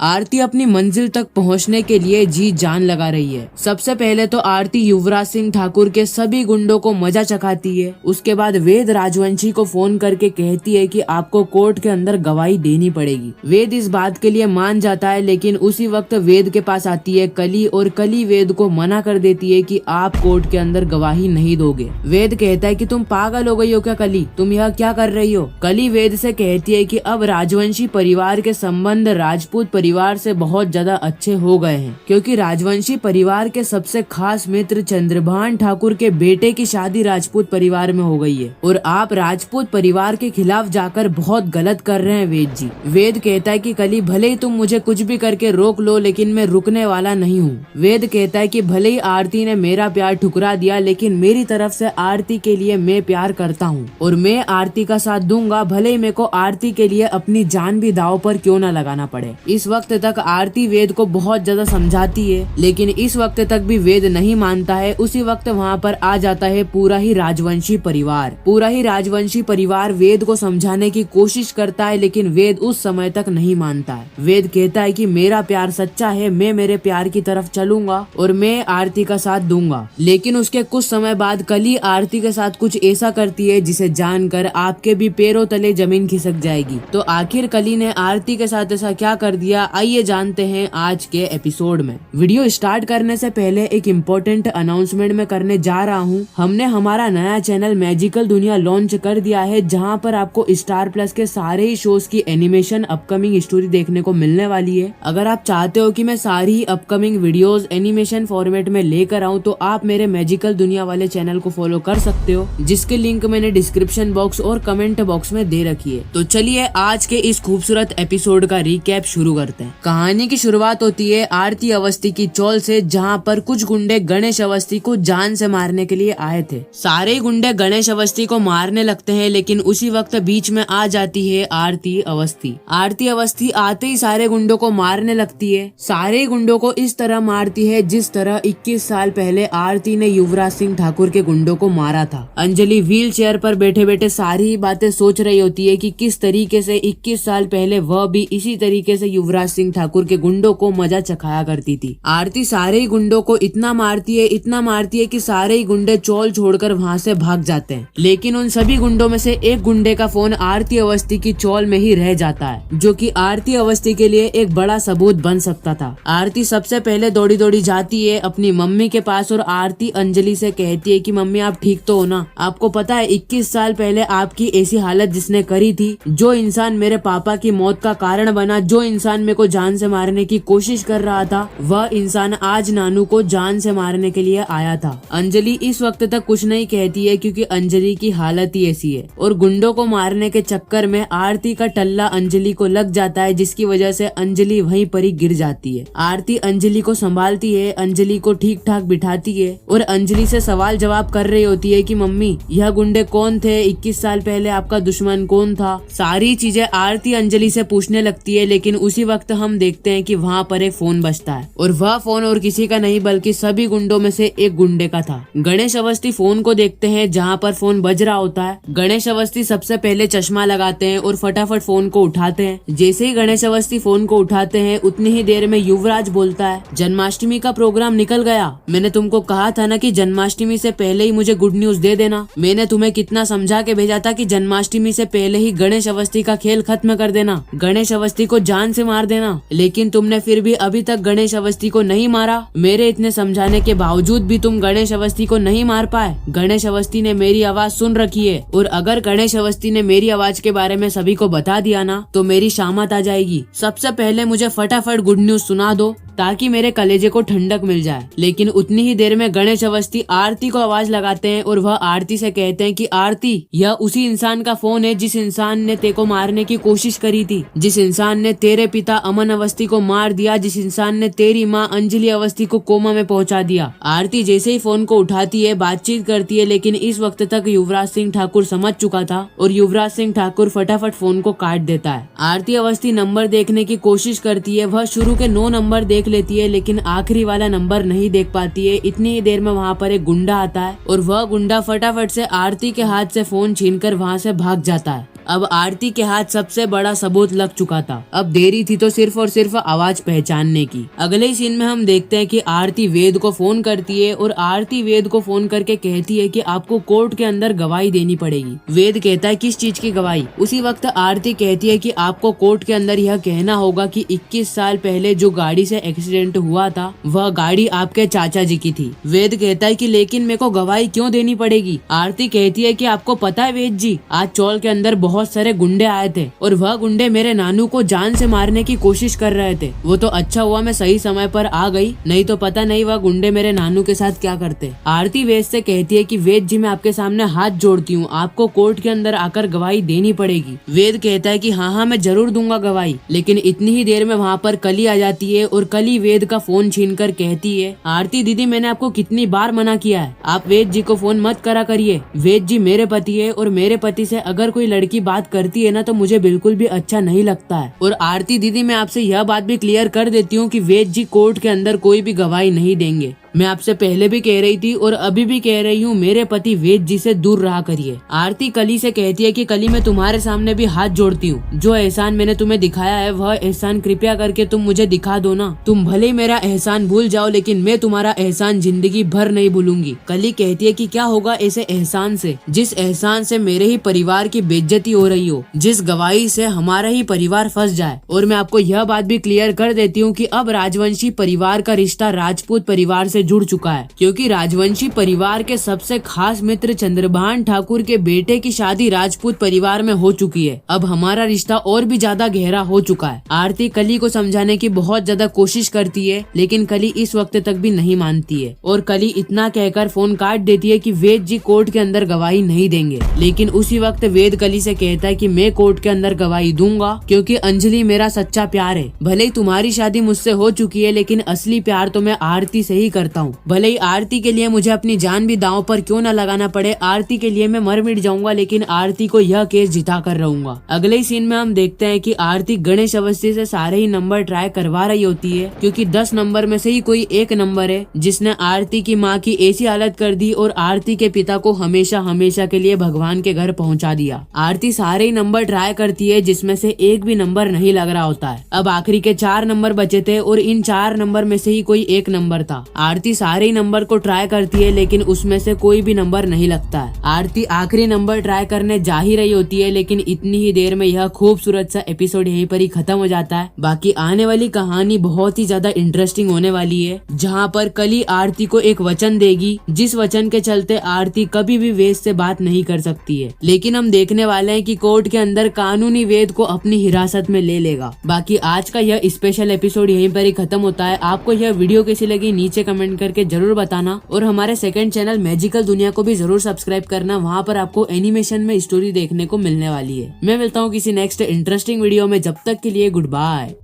आरती अपनी मंजिल तक पहुंचने के लिए जी जान लगा रही है। सबसे पहले तो आरती युवराज सिंह ठाकुर के सभी गुंडों को मजा चखाती है। उसके बाद वेद राजवंशी को फोन करके कहती है कि आपको कोर्ट के अंदर गवाही देनी पड़ेगी। वेद इस बात के लिए मान जाता है, लेकिन उसी वक्त वेद के पास आती है कली और कली वेद को मना कर देती है कि आप कोर्ट के अंदर गवाही नहीं दोगे। वेद कहता है कि तुम पागल हो गई हो क्या कली, तुम यह क्या कर रही हो। कली वेद से कहती है कि अब राजवंशी परिवार के संबंध राजपूत परिवार से बहुत ज्यादा अच्छे हो गए हैं, क्योंकि राजवंशी परिवार के सबसे खास मित्र चंद्रभान ठाकुर के बेटे की शादी राजपूत परिवार में हो गई है और आप राजपूत परिवार के खिलाफ जाकर बहुत गलत कर रहे हैं वेद जी। वेद कहता है कि कली भले ही तुम मुझे कुछ भी करके रोक लो, लेकिन मैं रुकने वाला नहीं हूँ। वेद कहता है कि भले ही आरती ने मेरा प्यार ठुकरा दिया, लेकिन मेरी तरफ से आरती के लिए मैं प्यार करता हूँ और मैं आरती का साथ दूंगा, भले ही मेरे को आरती के लिए अपनी जान भी दांव पर क्यों न लगाना पड़े। इस वक्त तक आरती वेद को बहुत ज्यादा समझाती है, लेकिन इस वक्त तक भी वेद नहीं मानता है। उसी वक्त वहाँ पर आ जाता है पूरा ही राजवंशी परिवार। पूरा ही राजवंशी परिवार वेद को समझाने की कोशिश करता है, लेकिन वेद उस समय तक नहीं मानता है। वेद कहता है कि मेरा प्यार सच्चा है, मैं मेरे प्यार की तरफ चलूंगा और मैं आरती का साथ दूंगा। लेकिन उसके कुछ समय बाद कली आरती के साथ कुछ ऐसा करती है जिसे जानकर आपके भी पैरों तले जमीन खिसक जाएगी। तो आखिर कली ने आरती के साथ ऐसा क्या कर दिया, आइए जानते हैं आज के एपिसोड में। वीडियो स्टार्ट करने से पहले एक इम्पोर्टेंट अनाउंसमेंट मैं करने जा रहा हूँ। हमने हमारा नया चैनल मैजिकल दुनिया लॉन्च कर दिया है, जहाँ पर आपको स्टार प्लस के सारे ही शोज की एनिमेशन अपकमिंग स्टोरी देखने को मिलने वाली है। अगर आप चाहते हो कि मैं सारी ही अपकमिंग वीडियोस एनिमेशन फॉर्मेट में लेकर आऊँ, तो आप मेरे मैजिकल दुनिया वाले चैनल को फॉलो कर सकते हो, जिसके लिंक मैंने डिस्क्रिप्शन बॉक्स और कमेंट बॉक्स में दे रखी है। तो चलिए आज के इस खूबसूरत एपिसोड का रिकैप शुरू करते हैं। कहानी की शुरुआत होती है आरती अवस्थी की चौल से, जहाँ पर कुछ गुंडे गणेश अवस्थी को जान से मारने के लिए आए थे। सारे ही गुंडे गणेश अवस्थी को मारने लगते हैं, लेकिन उसी वक्त बीच में आ जाती है आरती अवस्थी। आरती अवस्थी आते ही सारे गुंडों को मारने लगती है। सारे गुंडों को इस तरह मारती है जिस तरह 21 साल पहले आरती ने युवराज सिंह ठाकुर के गुंडों को मारा था। अंजलि व्हील चेयर पर बैठे बैठे सारी ही बातें सोच रही होती है कि किस तरीके से 21 साल पहले वह भी इसी तरीके से युवराज सिंह ठाकुर के गुंडों को मजा चखाया करती थी। आरती सारे ही गुंडों को इतना मारती है कि सारे ही गुंडे चौल छोड़कर वहाँ से भाग जाते हैं। लेकिन उन सभी गुंडों में से एक गुंडे का फोन आरती अवस्थी की चौल में ही रह जाता है, जो कि आरती अवस्थी के लिए एक बड़ा सबूत बन सकता था। आरती सबसे पहले दौड़ी दौड़ी जाती है अपनी मम्मी के पास और आरती अंजलि से कहती है कि मम्मी आप ठीक तो हो ना। आपको पता है 21 साल पहले आपकी ऐसी हालत जिसने करी थी, जो इंसान मेरे पापा की मौत का कारण बना, जो इंसान मेरे को जान से मारने की कोशिश कर रहा था, वह इंसान आज नानू को जान से मारने के लिए आया था। अंजलि इस वक्त तक कुछ नहीं कहती है, क्योंकि अंजलि की हालत ही ऐसी है और गुंडों को मारने के चक्कर में आरती का टल्ला अंजलि को लग जाता है, जिसकी वजह से अंजलि वहीं पर ही गिर जाती है। आरती अंजलि को संभालती है, अंजलि को ठीक ठाक बिठाती है और अंजलि से सवाल जवाब कर रही होती है कि मम्मी यह गुंडे कौन थे, 21 साल पहले आपका दुश्मन कौन था। सारी चीजें आरती अंजलि से पूछने लगती है, लेकिन उसी वक्त हम देखते हैं कि वहाँ पर एक फोन बजता है और वह फोन और किसी का नहीं बल्कि सभी गुंडों में से एक गुंडे का था। गणेश अवस्थी फोन को देखते हैं जहाँ पर फोन बज रहा होता है। गणेश अवस्थी सबसे पहले चश्मा लगाते हैं और फटाफट फोन को उठाते हैं। जैसे ही गणेश अवस्थी फोन को उठाते हैं, उतनी ही देर में युवराज बोलता है, जन्माष्टमी का प्रोग्राम निकल गया। मैंने तुमको कहा था ना कि जन्माष्टमी से पहले ही मुझे गुड न्यूज दे देना। मैंने तुम्हें कितना समझा के भेजा था कि जन्माष्टमी से पहले ही गणेश अवस्थी का खेल खत्म कर देना, गणेश अवस्थी को जान से मार देना। लेकिन तुमने फिर भी अभी तक गणेश अवस्थी को नहीं मारा। मेरे इतने समझाने के बावजूद भी तुम गणेश अवस्थी को नहीं मार पाए। गणेश अवस्थी ने मेरी आवाज सुन रखी है और अगर गणेश अवस्थी ने मेरी आवाज के बारे में सभी को बता दिया ना, तो मेरी शामत आ जाएगी। सबसे पहले मुझे फटाफट गुड न्यूज सुना दो, ताकि मेरे कलेजे को ठंडक मिल जाए। लेकिन उतनी ही देर में गणेश अवस्थी आरती को आवाज लगाते हैं और वह आरती से कहते हैं कि आरती, यह उसी इंसान का फोन है जिस इंसान ने तेरे को मारने की कोशिश करी थी, जिस इंसान ने तेरे पिता अमन अवस्थी को मार दिया, जिस इंसान ने तेरी माँ अंजलि अवस्थी को कोमा में पहुंचा दिया। आरती जैसे ही फोन को उठाती है, बातचीत करती है, लेकिन इस वक्त तक युवराज सिंह ठाकुर समझ चुका था और युवराज सिंह ठाकुर फटाफट फोन को काट देता है। आरती अवस्थी नंबर देखने की कोशिश करती है, वह शुरू के 9 नंबर देख लेती है, लेकिन आखिरी वाला नंबर नहीं देख पाती है। इतनी ही देर में वहाँ पर एक गुंडा आता है और वह गुंडा फटाफट से आरती के हाथ से फोन छीनकर वहाँ से भाग जाता है। अब आरती के हाथ सबसे बड़ा सबूत लग चुका था। अब देरी थी तो सिर्फ और सिर्फ आवाज पहचानने की। अगले सीन में हम देखते हैं कि आरती वेद को फोन करती है और आरती वेद को फोन करके कहती है कि आपको कोर्ट के अंदर गवाही देनी पड़ेगी। वेद कहता है किस चीज की गवाही। उसी वक्त आरती कहती है कि आपको कोर्ट के अंदर यह कहना होगा कि 21 साल पहले जो गाड़ी से एक्सीडेंट हुआ था वह गाड़ी आपके चाचा जी की थी। वेद कहता है कि लेकिन मेरे को गवाही क्यों देनी पड़ेगी। आरती कहती है कि आपको पता है वेद जी, आज चौल के अंदर बहुत सारे गुंडे आए थे और वह गुंडे मेरे नानू को जान से मारने की कोशिश कर रहे थे। वो तो अच्छा हुआ मैं सही समय पर आ गई, नहीं तो पता नहीं वह गुंडे मेरे नानू के साथ क्या करते। आरती वेद से कहती है कि वेद जी मैं आपके सामने हाथ जोड़ती हूँ, आपको कोर्ट के अंदर आकर गवाही देनी पड़ेगी। वेद कहता है कि हाँ मैं जरूर दूंगा गवाही। लेकिन इतनी ही देर में वहाँ पर कली आ जाती है और कली वेद का फोन छीनकर कहती है आरती दीदी मैंने आपको कितनी बार मना किया है, आप वेद जी को फोन मत करा करिए। वेद जी मेरे पति है और मेरे पति से अगर कोई लड़की बात करती है ना तो मुझे बिल्कुल भी अच्छा नहीं लगता है। और आरती दीदी मैं आपसे यह बात भी क्लियर कर देती हूँ कि वेद जी कोर्ट के अंदर कोई भी गवाही नहीं देंगे। मैं आपसे पहले भी कह रही थी और अभी भी कह रही हूँ मेरे पति वेद जी से दूर रहा करिए। आरती कली से कहती है कि कली मैं तुम्हारे सामने भी हाथ जोड़ती हूँ, जो एहसान मैंने तुम्हें दिखाया है वह एहसान कृपया करके तुम मुझे दिखा दो ना। तुम भले ही मेरा एहसान भूल जाओ लेकिन मैं तुम्हारा एहसान जिंदगी भर नहीं भूलूंगी। कली कहती है कि क्या होगा ऐसे एहसान से जिस एहसान से मेरे ही परिवार की बेइज्जती हो रही हो, जिस गवाही से हमारा ही परिवार फंस जाए। और मैं आपको यह बात भी क्लियर कर देती हूँ कि अब राजवंशी परिवार का रिश्ता राजपूत परिवार से जुड़ चुका है, क्योंकि राजवंशी परिवार के सबसे खास मित्र चंद्रभान ठाकुर के बेटे की शादी राजपूत परिवार में हो चुकी है। अब हमारा रिश्ता और भी ज्यादा गहरा हो चुका है। आरती कली को समझाने की बहुत ज्यादा कोशिश करती है लेकिन कली इस वक्त तक भी नहीं मानती है और कली इतना कहकर फोन काट देती है कि वेद जी कोर्ट के अंदर गवाही नहीं देंगे। लेकिन उसी वक्त वेद कली से कहता है कि मैं कोर्ट के अंदर गवाही दूंगा क्योंकि अंजलि मेरा सच्चा प्यार है। भले ही तुम्हारी शादी मुझसे हो चुकी है लेकिन असली प्यार तो मैं आरती से ही करता हूँ। भले ही आरती के लिए मुझे अपनी जान भी दांव पर क्यों न लगाना पड़े, आरती के लिए मैं मर मिट जाऊंगा लेकिन आरती को यह केस जिता कर रहूंगा। अगले ही सीन में हम देखते हैं कि आरती गणेश अवस्थी से सारे ही नंबर ट्राई करवा रही होती है क्योंकि 10 नंबर में से ही कोई एक नंबर है जिसने आरती की माँ की ऐसी हालत कर दी और आरती के पिता को हमेशा हमेशा के लिए भगवान के घर पहुँचा दिया। आरती सारे ही नंबर ट्राई करती है जिसमें से एक भी नंबर नहीं लग रहा होता है। अब आखिरी के 4 नंबर बचे थे और इन 4 नंबर में से ही कोई एक नंबर था। आरती सारे नंबर को ट्राई करती है लेकिन उसमें से कोई भी नंबर नहीं लगता है। आरती आखिरी नंबर ट्राई करने जा ही रही होती है लेकिन इतनी ही देर में यह खूबसूरत सा एपिसोड यहीं पर ही खत्म हो जाता है। बाकी आने वाली कहानी बहुत ही ज्यादा इंटरेस्टिंग होने वाली है जहाँ पर कली आरती को एक वचन देगी जिस वचन के चलते आरती कभी भी वेद से बात नहीं कर सकती है। लेकिन हम देखने वाले हैं कि कोर्ट के अंदर कानूनी वेद को अपनी हिरासत में ले लेगा। बाकी आज का यह स्पेशल एपिसोड यहीं पर ही खत्म होता है। आपको यह वीडियो कैसी लगी नीचे कमेंट करके जरूर बताना और हमारे सेकंड चैनल मैजिकल दुनिया को भी जरूर सब्सक्राइब करना। वहाँ पर आपको एनिमेशन में स्टोरी देखने को मिलने वाली है। मैं मिलता हूँ किसी नेक्स्ट इंटरेस्टिंग वीडियो में, जब तक के लिए गुड बाय।